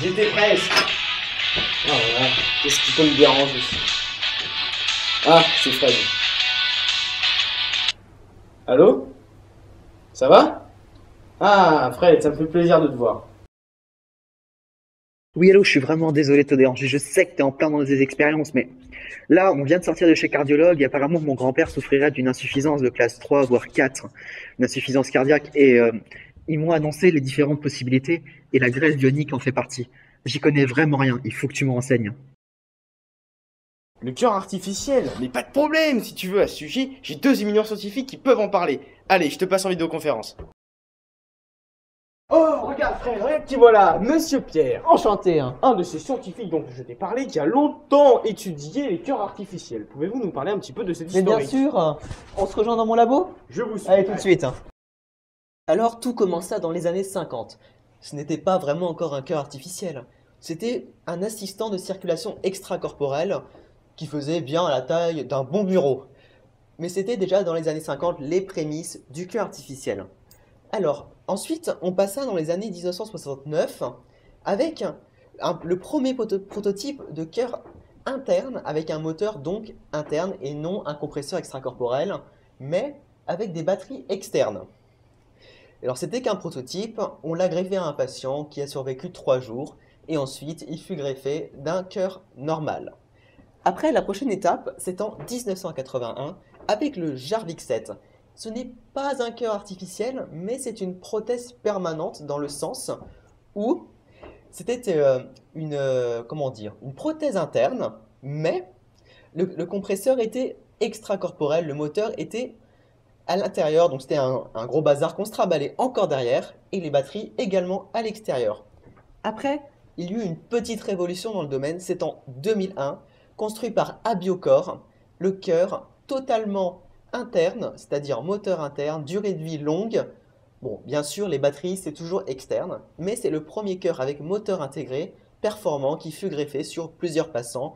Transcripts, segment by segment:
J'étais presque. Ah voilà, qu'est-ce qui peut me déranger? Ah, c'est Fred. Allô? Ça va? Ah, Fred, ça me fait plaisir de te voir. Oui, allô, je suis vraiment désolé de te déranger. Je sais que tu es en plein dans des expériences, mais là, on vient de sortir de chez cardiologue et apparemment, mon grand-père souffrirait d'une insuffisance de classe 3, voire 4, une insuffisance cardiaque. Et ils m'ont annoncé les différentes possibilités et la greffe ionique en fait partie. J'y connais vraiment rien. Il faut que tu me renseignes. Le cœur artificiel? Mais pas de problème, si tu veux, à ce sujet, j'ai deux éminents scientifiques qui peuvent en parler. Allez, je te passe en vidéoconférence. Oh, regarde frère, regarde qui voilà, Monsieur Pierre. Enchanté, hein. Un de ces scientifiques dont je t'ai parlé qui a longtemps étudié les cœurs artificiels. Pouvez-vous nous parler un petit peu de cette Mais bien historique? sûr, on se rejoint dans mon labo? Je vous suis. Allez, tout de suite. Alors, tout commença dans les années 50. Ce n'était pas vraiment encore un cœur artificiel. C'était un assistant de circulation extracorporelle qui faisait bien la taille d'un bon bureau. Mais c'était déjà dans les années 50 les prémices du cœur artificiel. Alors, ensuite, on passa dans les années 1969 avec le premier prototype de cœur interne avec un moteur donc interne et non un compresseur extracorporel, mais avec des batteries externes. Alors c'était qu'un prototype, on l'a greffé à un patient qui a survécu 3 jours et ensuite il fut greffé d'un cœur normal. Après, la prochaine étape, c'est en 1981 avec le Jarvik 7. Ce n'est pas un cœur artificiel, mais c'est une prothèse permanente dans le sens où c'était comment dire, une prothèse interne, mais le compresseur était extracorporel, le moteur était à l'intérieur, donc c'était un gros bazar qu'on se traballait encore derrière, et les batteries également à l'extérieur. Après, il y eut une petite révolution dans le domaine, c'est en 2001, construit par Abiocor, le cœur totalement interne, c'est-à-dire moteur interne, durée de vie longue. Bon, bien sûr, les batteries, c'est toujours externe, mais c'est le premier cœur avec moteur intégré, performant, qui fut greffé sur plusieurs patients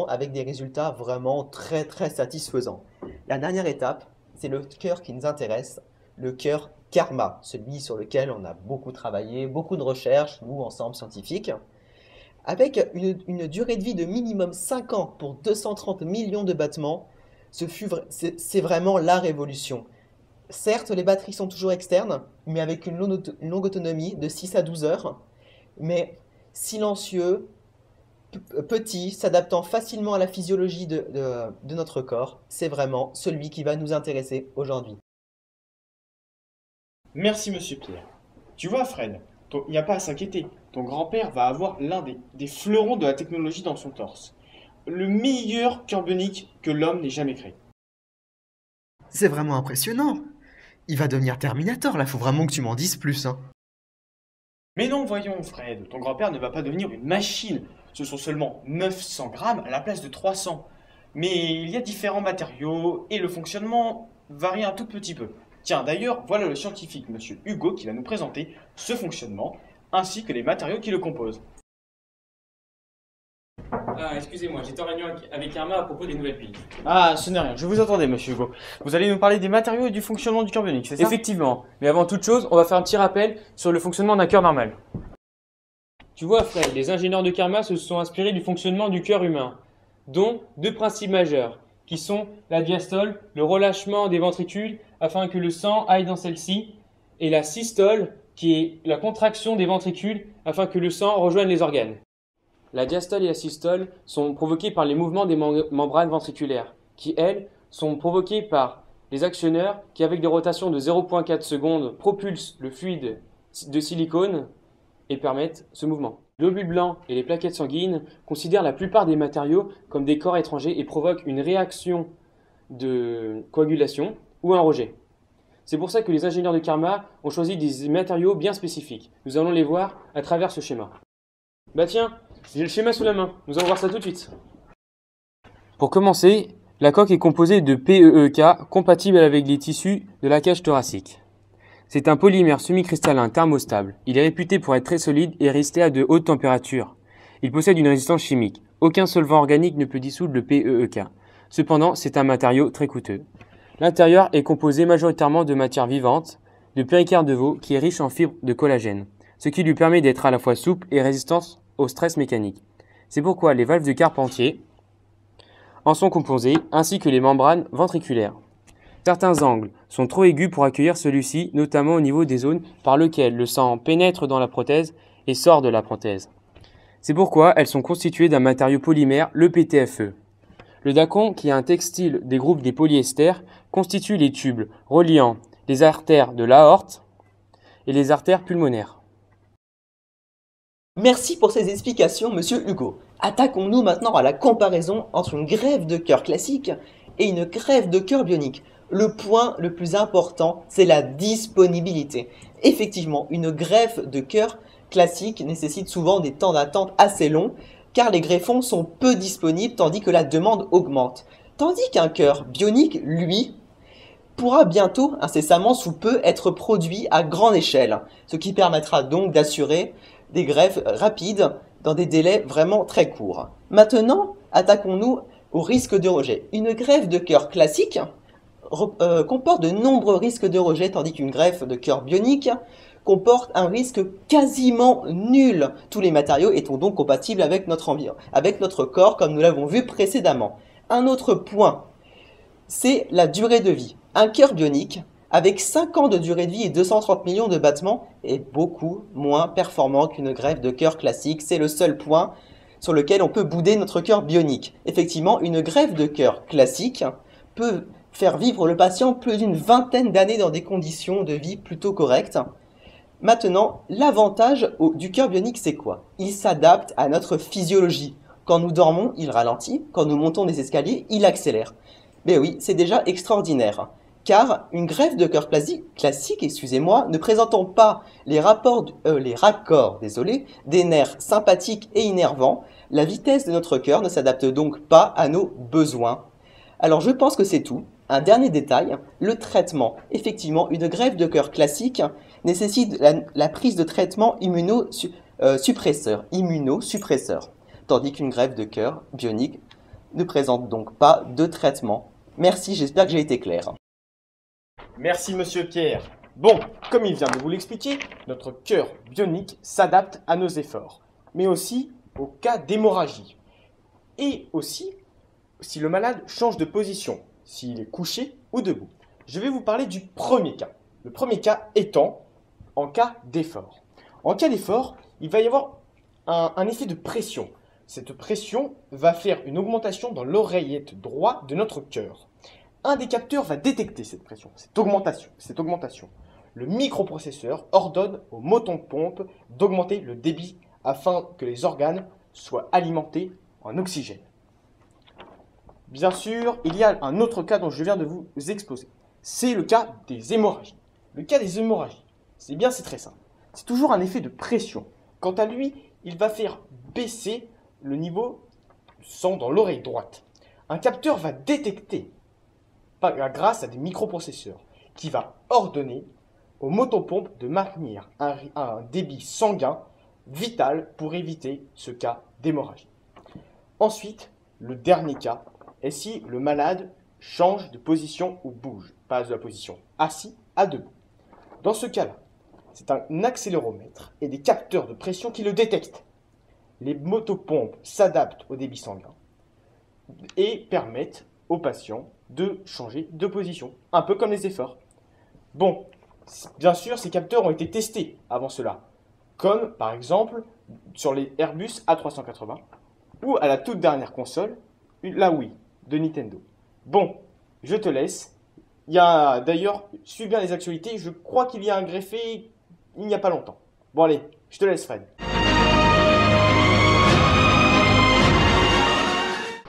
avec des résultats vraiment très très satisfaisants. La dernière étape, c'est le cœur qui nous intéresse, le cœur Karma, celui sur lequel on a beaucoup travaillé, beaucoup de recherches, nous ensemble scientifiques, avec une durée de vie de minimum 5 ans pour 230 millions de battements. C'est vraiment la révolution. Certes, les batteries sont toujours externes, mais avec une longue autonomie de 6 à 12 heures, mais silencieux, petit, s'adaptant facilement à la physiologie de notre corps. C'est vraiment celui qui va nous intéresser aujourd'hui. Merci Monsieur Pierre. Tu vois Fred, il n'y a pas à s'inquiéter. Ton grand-père va avoir l'un des fleurons de la technologie dans son torse. Le meilleur cœur bionique que l'homme n'ait jamais créé. C'est vraiment impressionnant. Il va devenir Terminator, là. Faut vraiment que tu m'en dises plus, hein. Mais non, voyons Fred, ton grand-père ne va pas devenir une machine. Ce sont seulement 900 grammes à la place de 300. Mais il y a différents matériaux et le fonctionnement varie un tout petit peu. Tiens, d'ailleurs, voilà le scientifique, Monsieur Hugo, qui va nous présenter ce fonctionnement, ainsi que les matériaux qui le composent. Ah, excusez-moi, j'étais en réunion avec Karma à propos des nouvelles piles. Ah, ce n'est rien, je vous attendais, Monsieur Hugo. Vous allez nous parler des matériaux et du fonctionnement du cœur bionique, c'est ça? Effectivement, mais avant toute chose, on va faire un petit rappel sur le fonctionnement d'un cœur normal. Tu vois, Fred, les ingénieurs de Karma se sont inspirés du fonctionnement du cœur humain, dont deux principes majeurs, qui sont la diastole, le relâchement des ventricules afin que le sang aille dans celle-ci, et la systole, qui est la contraction des ventricules afin que le sang rejoigne les organes. La diastole et la systole sont provoquées par les mouvements des membranes ventriculaires, qui, elles, sont provoquées par les actionneurs qui, avec des rotations de 0,4 secondes, propulsent le fluide de silicone et permettent ce mouvement. Les globules blancs et les plaquettes sanguines considèrent la plupart des matériaux comme des corps étrangers et provoquent une réaction de coagulation ou un rejet. C'est pour ça que les ingénieurs de Karma ont choisi des matériaux bien spécifiques. Nous allons les voir à travers ce schéma. Bah tiens, j'ai le schéma sous la main, nous allons voir ça tout de suite. Pour commencer, la coque est composée de PEEK compatible avec les tissus de la cage thoracique. C'est un polymère semi-cristallin thermostable. Il est réputé pour être très solide et résister à de hautes températures. Il possède une résistance chimique. Aucun solvant organique ne peut dissoudre le PEEK. Cependant, c'est un matériau très coûteux. L'intérieur est composé majoritairement de matière vivante, de péricarde de veau qui est riche en fibres de collagène. ce qui lui permet d'être à la fois souple et résistant au stress mécanique. C'est pourquoi les valves de Carpentier en sont composées, ainsi que les membranes ventriculaires. Certains angles sont trop aigus pour accueillir celui-ci, notamment au niveau des zones par lesquelles le sang pénètre dans la prothèse et sort de la prothèse. C'est pourquoi elles sont constituées d'un matériau polymère, le PTFE. Le dacron, qui est un textile des groupes des polyesters, constitue les tubes reliant les artères de l'aorte et les artères pulmonaires. Merci pour ces explications, monsieur Hugo. Attaquons-nous maintenant à la comparaison entre une greffe de cœur classique et une greffe de cœur bionique. Le point le plus important, c'est la disponibilité. Effectivement, une greffe de cœur classique nécessite souvent des temps d'attente assez longs, car les greffons sont peu disponibles tandis que la demande augmente. Tandis qu'un cœur bionique, lui, pourra bientôt, incessamment sous peu, être produit à grande échelle, ce qui permettra donc d'assurer des greffes rapides dans des délais vraiment très courts. Maintenant, attaquons-nous au risque de rejet. Une greffe de cœur classique comporte de nombreux risques de rejet, tandis qu'une greffe de cœur bionique comporte un risque quasiment nul. Tous les matériaux étant donc compatibles avec notre corps, comme nous l'avons vu précédemment. Un autre point, c'est la durée de vie. Un cœur bionique, avec 5 ans de durée de vie et 230 millions de battements, est beaucoup moins performant qu'une greffe de cœur classique. C'est le seul point sur lequel on peut bouder notre cœur bionique. Effectivement, une greffe de cœur classique peut faire vivre le patient plus d'une vingtaine d'années dans des conditions de vie plutôt correctes. Maintenant, l'avantage du cœur bionique, c'est quoi? Il s'adapte à notre physiologie. Quand nous dormons, il ralentit. Quand nous montons des escaliers, il accélère. Mais oui, c'est déjà extraordinaire. Car une greffe de cœur classique, ne présentant pas les raccords des nerfs sympathiques et innervants, la vitesse de notre cœur ne s'adapte donc pas à nos besoins. Alors je pense que c'est tout. Un dernier détail, le traitement. Effectivement, une greffe de cœur classique nécessite la prise de traitement immunosuppresseur, tandis qu'une greffe de cœur bionique ne présente donc pas de traitement. Merci, j'espère que j'ai été clair. Merci monsieur Pierre. Bon, comme il vient de vous l'expliquer, notre cœur bionique s'adapte à nos efforts, mais aussi au cas d'hémorragie. Et aussi, si le malade change de position, s'il est couché ou debout. Je vais vous parler du premier cas. Le premier cas étant en cas d'effort. En cas d'effort, il va y avoir un effet de pression. Cette pression va faire une augmentation dans l'oreillette droite de notre cœur. Un des capteurs va détecter cette pression, cette augmentation. Le microprocesseur ordonne au moton-pompe d'augmenter le débit afin que les organes soient alimentés en oxygène. Bien sûr, il y a un autre cas dont je viens de vous exposer. C'est le cas des hémorragies. Le cas des hémorragies, c'est très simple. C'est toujours un effet de pression. Quant à lui, il va faire baisser le niveau du sang dans l'oreille droite. Un capteur va détecter grâce à des microprocesseurs qui va ordonner aux motopompes de maintenir un débit sanguin vital pour éviter ce cas d'hémorragie. Ensuite, le dernier cas est si le malade change de position ou bouge, passe de la position assis à debout. Dans ce cas-là, c'est un accéléromètre et des capteurs de pression qui le détectent. Les motopompes s'adaptent au débit sanguin et permettent aux patients de changer de position, un peu comme les efforts. Bon, bien sûr, ces capteurs ont été testés avant cela, comme par exemple sur les Airbus A380 ou à la toute dernière console, la Wii de Nintendo. Bon, je te laisse. Il y a d'ailleurs, suis bien les actualités, je crois qu'il y a un greffé il n'y a pas longtemps. Bon allez, je te laisse Fred.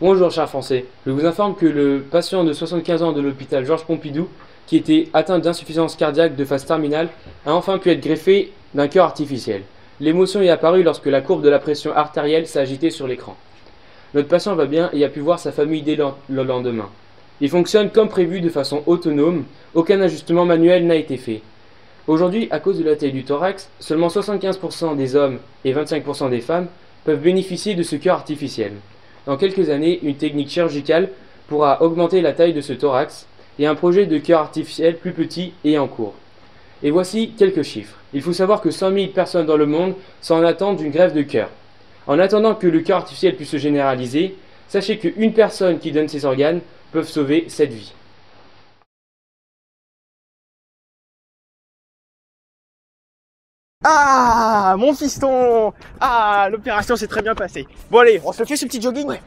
Bonjour chers Français, je vous informe que le patient de 75 ans de l'hôpital Georges Pompidou, qui était atteint d'insuffisance cardiaque de phase terminale, a enfin pu être greffé d'un cœur artificiel. L'émotion est apparue lorsque la courbe de la pression artérielle s'est agitée sur l'écran. Notre patient va bien et a pu voir sa famille dès le lendemain. Il fonctionne comme prévu de façon autonome, aucun ajustement manuel n'a été fait. Aujourd'hui, à cause de la taille du thorax, seulement 75% des hommes et 25% des femmes peuvent bénéficier de ce cœur artificiel. Dans quelques années, une technique chirurgicale pourra augmenter la taille de ce thorax et un projet de cœur artificiel plus petit est en cours. Et voici quelques chiffres. Il faut savoir que 100 000 personnes dans le monde sont en attente d'une greffe de cœur. En attendant que le cœur artificiel puisse se généraliser, sachez qu'une personne qui donne ses organes peut sauver 7 vies. Ah, mon fiston! Ah, l'opération s'est très bien passée. Bon allez, on se fait ce petit jogging? Ouais.